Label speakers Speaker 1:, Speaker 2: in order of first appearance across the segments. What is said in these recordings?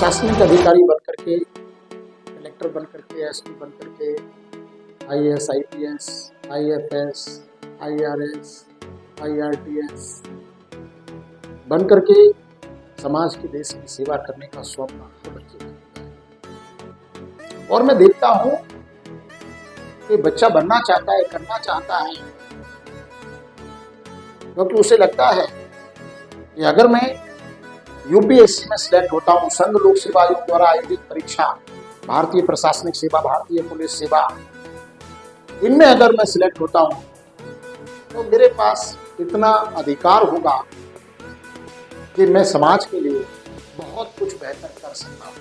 Speaker 1: प्रशासनिक अधिकारी बन करके, कलेक्टर बन करके, एसपी बन करके, IAS, IPS, IFS, IRS, IRTS बन करके समाज के, देश की सेवा करने का स्वप्न हर बच्चे का। और मैं देखता हूं कि बच्चा बनना चाहता है, करना चाहता है, क्योंकि उसे लगता है कि अगर मैं यूपीएससी में सिलेक्ट होता हूं, संघ लोक सेवा आयोग द्वारा आयोजित परीक्षा, भारतीय प्रशासनिक सेवा, भारतीय पुलिस सेवा, इनमें अगर मैं सिलेक्ट होता हूं तो मेरे पास इतना अधिकार होगा कि मैं समाज के लिए बहुत कुछ बेहतर कर सकता हूं।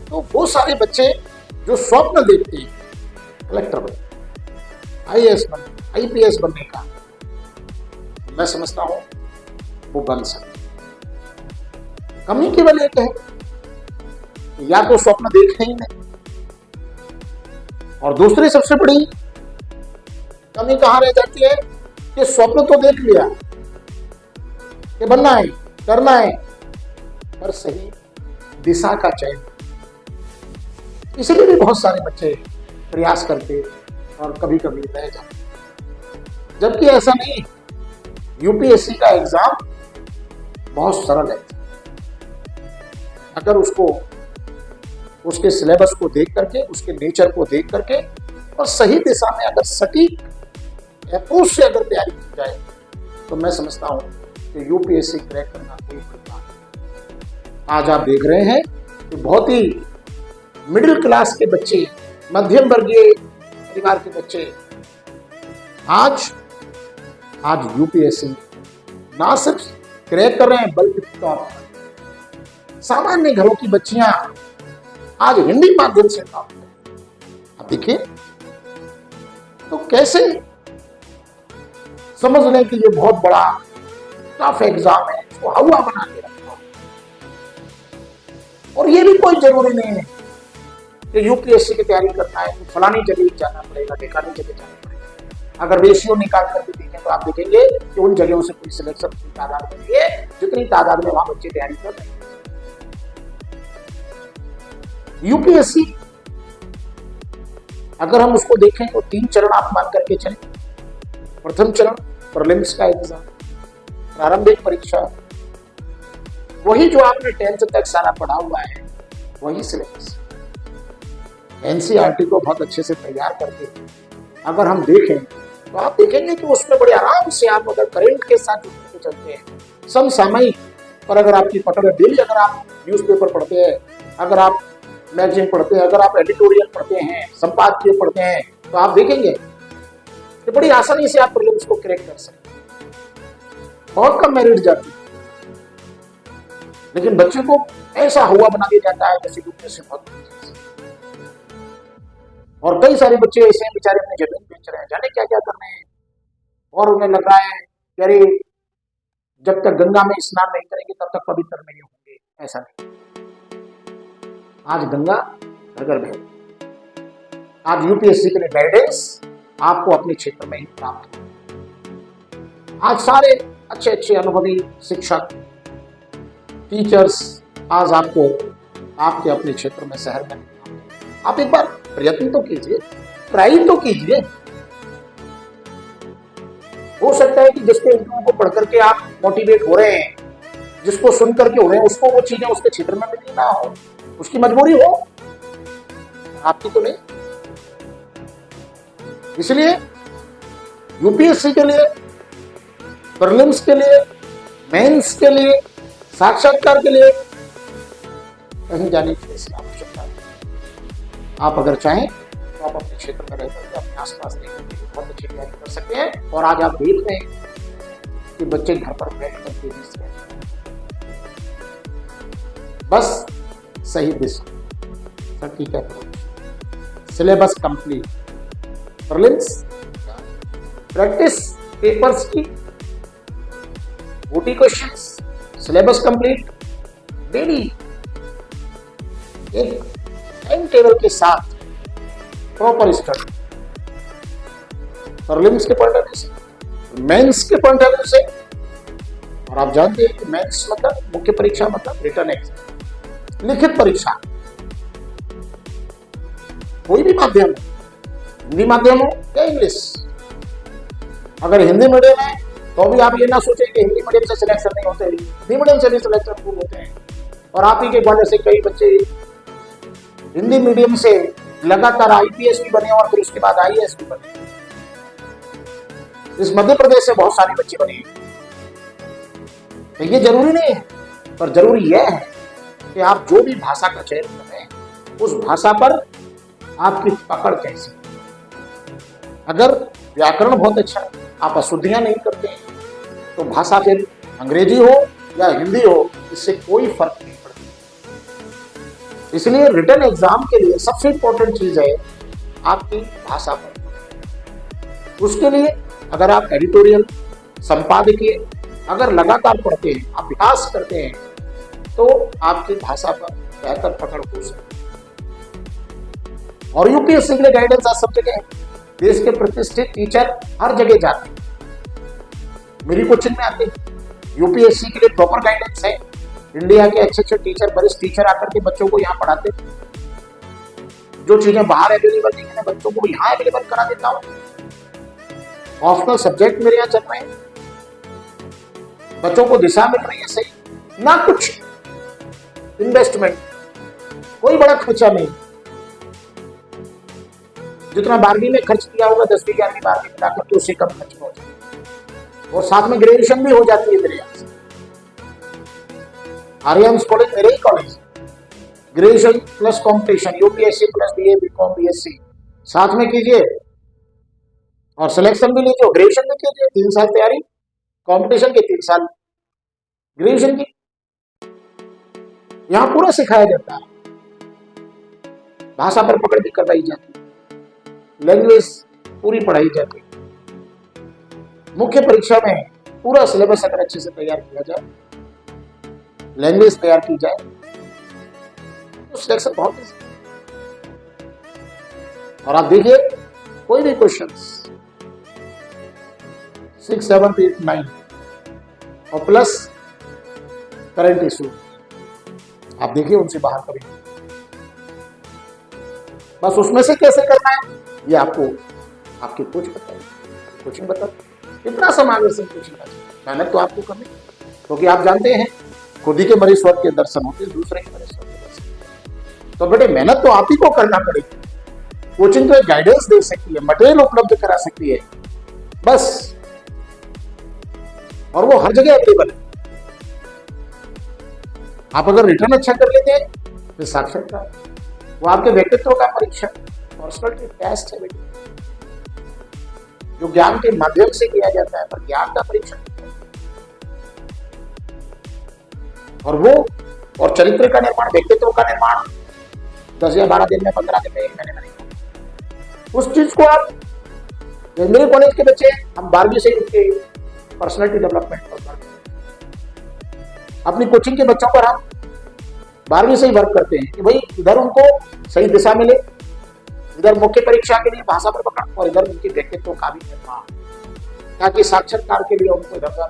Speaker 1: तो वो सारे बच्चे जो स्वप्न देखते हैं कलेक्टर बनने, आईएएस बनने, आईपीएस बनने का, मैं समझता हूं वो बन सकते। कमी केवल एक है, या तो स्वप्न देखे ही नहीं, और दूसरी सबसे बड़ी कमी कहां रह जाती है कि स्वप्न तो देख लिया कि बनना है, करना है, पर सही दिशा का चयन, इसलिए भी बहुत सारे बच्चे प्रयास करते और कभी कभी रह जाते। जबकि ऐसा नहीं, यूपीएससी का एग्जाम बहुत सरल है। अगर उसको, उसके सिलेबस को देख करके, उसके नेचर को देख करके और सही दिशा में अगर सटीक अप्रोच से अगर तैयारी की जाए तो मैं समझता हूं कि यूपीएससी क्रैक करना कोई बड़ी बात नहीं। आज आप देख रहे हैं कि बहुत ही मिडिल क्लास के बच्चे, मध्यम वर्गीय परिवार के बच्चे आज यूपीएससी ना सिर्फ क्रैक कर रहे हैं, बल्कि टॉप, सामान्य घरों की बच्चियां आज हिंदी माध्यम से टॉप कर रही हैं। अब देखिए तो कैसे समझ लें कि ये बहुत बड़ा टफ एग्जाम है, इसको हवा बना के रखा। और ये भी कोई जरूरी नहीं है कि यूपीएससी की तैयारी करना है तो फलानी जगह जाना पड़ेगा, ढेकानी जगह जाना पड़ेगा। अगर रेशियो निकाल करके देखें तो आप देखेंगे कि उन जगहों से कोई सिलेक्शन की तादाद नहीं है जितनी तादाद में वहां बच्चे तैयारी कर रहे हैं। यूपीएससी अगर हम उसको देखें तो 3 चरण आप मान करके चलें। प्रथम चरण प्रीलिम्स का एग्जाम, प्रारंभिक परीक्षा, वही जो आपने 10th तक सारा पढ़ा हुआ है वही सिलेबस, एनसीईआरटी को बहुत अच्छे से तैयार करके अगर हम देखें तो आप देखेंगे कि उसमें बड़े आराम से आप अगर करेंट के साथ जुड़ते चलते हैं, समसामयिक पर अगर आपकी पकड़, डेली अगर आप न्यूज़पेपर पढ़ते हैं, अगर आप मैगजीन पढ़ते हैं, अगर आप एडिटोरियल पढ़ते हैं, संपादकीय पढ़ते हैं, तो आप देखेंगे कि बड़ी आसानी से आप प्रीलिम्स को क्रैक कर सकते हैं। बहुत कम मेरिट जाती है, लेकिन बच्चे को ऐसा हुआ बना दिया जाता है जैसे यूपीएससी बहुत, और कई सारे बच्चे ऐसे हैं बेचारे अपनी जमीन बेच रहे हैं, जाने क्या क्या कर रहे हैं, और उन्हें लग रहा है कि अरे जब तक गंगा में स्नान नहीं करेंगे तब तक पवित्र नहीं होंगे। ऐसा नहीं, आज गंगा घर घर में, आज यूपीएससी के लिए गाइडेंस आपको अपने क्षेत्र में ही प्राप्त हो। आज सारे अच्छे अच्छे अनुभवी शिक्षक, टीचर्स आज आपको आपके अपने क्षेत्र में, शहर में, आप एक बार प्रयत्न तो कीजिए, ट्राई तो कीजिए। हो सकता है कि जिसके इंटरव्यू को पढ़ करके आप मोटिवेट हो रहे हैं, जिसको सुन करके हो रहे हैं, उसको वो चीजें उसके क्षेत्र में मिली ना हो, उसकी मजबूरी हो, आपकी तो नहीं। इसलिए यूपीएससी के लिए, प्रीलिम्स के लिए, मेंस के लिए, साक्षात्कार के लिए कहीं जाने की ऐसी आवश्यकता नहीं। आप अगर चाहें तो आप अपने क्षेत्र में रह करके, अपने आसपास रह करके बहुत अच्छी तैयारी कर सकते हैं। और आज आप देख रहे हैं कि बच्चे घर पर बैठ करके भी बस सही दिशा, सटीक approach, syllabus complete, prelims practice papers की, OT questions, syllabus complete, daily एक टाइम टेबल के साथ प्रॉपर स्टडी, प्रीलिम्स के पॉइंट ऑफ व्यू से, मेंस के पॉइंट ऑफ व्यू से, और आप जानते हैं कि मेंस मतलब मुख्य परीक्षा मतलब रिटन एग्जाम, लिखित परीक्षा। कोई भी माध्यम, हिंदी माध्यम हो या इंग्लिश। अगर हिंदी मीडियम है तो भी आप ये ना सोचें कि हिंदी मीडियम से सिलेक्शन नहीं होते, हिंदी मीडियम से भी सिलेक्शन पूर्ण होते हैं। और आप ही के ग्वालियर से कई बच्चे हिंदी मीडियम से लगातार आईपीएस भी बने और फिर उसके बाद आईएएस भी बने। इस मध्य प्रदेश से बहुत सारे बच्चे बने। तो ये जरूरी नहीं है, पर जरूरी यह है कि आप जो भी भाषा का चयन कर रहे हैं उस भाषा पर आपकी पकड़ कैसी। अगर व्याकरण बहुत अच्छा है, आप अशुद्धियां नहीं करते हैं, तो भाषा फिर अंग्रेजी हो या हिंदी हो, इससे कोई फर्क नहीं पड़ता। इसलिए रिटन एग्जाम के लिए सबसे इंपॉर्टेंट चीज है आपकी भाषा पर। उसके लिए अगर आप एडिटोरियल, संपादकीय अगर लगातार पढ़ते हैं, अभ्यास करते हैं, तो आपकी भाषा पर बेहतर पकड़ हो सकती है। और यूपीएससी के लिए गाइडेंस आज सब जगह है। देश के प्रतिष्ठित टीचर हर जगह जाते हैं, मेरी कोचिंग में आते हैं। यूपीएससी के लिए प्रॉपर गाइडेंस है। इंडिया के अच्छे अच्छे टीचर, वरिष्ठ टीचर आकर के बच्चों को यहाँ पढ़ाते हैं। जो चीजें बाहर अवेलेबल नहीं है, बच्चों को यहाँ अवेलेबल करा देता हूँ। ऑप्शनल सब्जेक्ट मेरे यहाँ चल रहे हैं, बच्चों को दिशा मिल रही है सही, ना कुछ इन्वेस्टमेंट, कोई बड़ा खर्चा नहीं। जितना 12वीं में खर्च किया होगा 10वीं 11वीं 12वीं मिलाकर तो उससे कम खर्च हो जाए। और साथ में ग्रेजुएशन भी हो जाती है मेरे यहाँ से। आर्यन कॉलेज मेरे ही college, graduation plus competition, UPSC plus BA BCom BSc साथ में कीजिए और सिलेक्शन भी लीजिए, ग्रेजुएशन भी कीजिए। 3 साल तैयारी, कंपटीशन के 3 साल ग्रेजुएशन की। यहां पूरा सिखाया जाता है, भाषा पर पकड़ भी करवाई जाती है, लैंग्वेज पूरी पढ़ाई जाती है। मुख्य परीक्षा में पूरा सिलेबस अगर अच्छे से तैयार किया जाए, लैंग्वेज तैयार की जाए, तो सिलेक्शन बहुत ईजी। और आप देखिए कोई भी क्वेश्चंस 6, 7, 8, 9 और प्लस करंट इशू, आप देखिए उनसे बाहर करें। बस उसमें से कैसे करना है ये आपको आपके कोच बताइए, कोचिंग बताते। इतना समावेशन कोचिंग का मेहनत तो आपको करनी, क्योंकि आप जानते हैं खुद ही के मरीज स्वर्ग के दर्शन होते हैं, दूसरे के मरीज स्वर्ग के दर्शन। तो बेटे मेहनत तो आप ही को करना पड़ेगी। कोचिंग तो एक गाइडेंस दे सकती है, मटेरियल उपलब्ध करा सकती है बस, और वो हर जगह अवेलेबल है। आप अगर रिटर्न अच्छा कर लेते हैं तो साक्षात्कार, वो आपके व्यक्तित्व का परीक्षण, पर्सनालिटी टेस्ट है बेटे, जो ज्ञान के माध्यम से किया जाता है, पर ज्ञान का परीक्षण। और वो और चरित्र का निर्माण, व्यक्तित्व का निर्माण 10 या 12 दिन में, 15 दिन में, 1 महीने में नहीं। उस चीज को आप, मेरे कॉलेज के बच्चे हम 12वीं से उनके पर्सनालिटी डेवलपमेंट पर अपनी कोचिंग के बच्चों पर हम 12वीं से ही वर्क करते हैं कि भाई इधर उनको सही दिशा मिले, इधर मुख्य परीक्षा के लिए भाषा पर पकड़, और इधर उनके व्यक्तित्व का भी निर्माण, ताकि साक्षात्कार के लिए उनको इधर उधर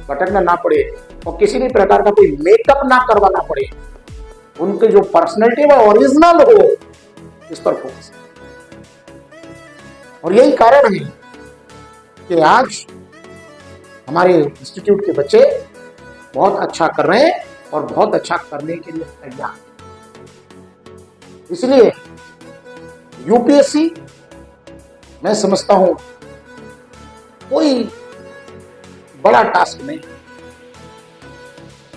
Speaker 1: भटकना ना पड़े और किसी भी प्रकार का कोई मेकअप ना करवाना पड़े। उनकी जो पर्सनैलिटी वो ओरिजिनल हो, इस पर फोकस। और यही कारण है कि आज हमारे इंस्टीट्यूट के बच्चे बहुत अच्छा कर रहे हैं और बहुत अच्छा करने के लिए तैयार। इसलिए यूपीएससी मैं समझता हूं कोई बड़ा टास्क नहीं।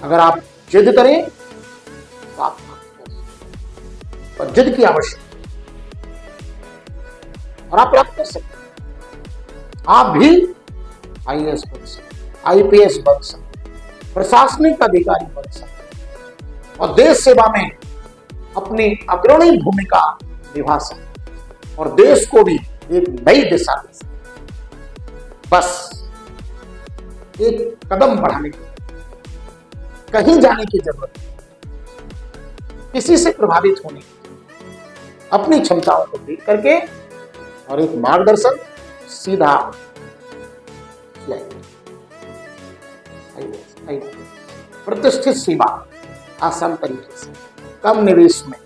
Speaker 1: अगर आप जिद करें तो आप, पर जिद की आवश्यकता, और आप प्राप्त कर सकते हैं। आप भी आईएएस बन सकते, आईपीएस बन सकते, प्रशासनिक अधिकारी बन सकते और देश सेवा में अपनी अग्रणी भूमिका निभा सकते और देश को भी एक नई दिशा दे सकते। बस एक कदम बढ़ाने की, कहीं जाने की जरूरत नहीं, किसी से प्रभावित होने की, अपनी क्षमताओं को देख करके और एक मार्गदर्शन सीधा किया। प्रतिष्ठित सेवा, आसान तरीके से, कम निवेश में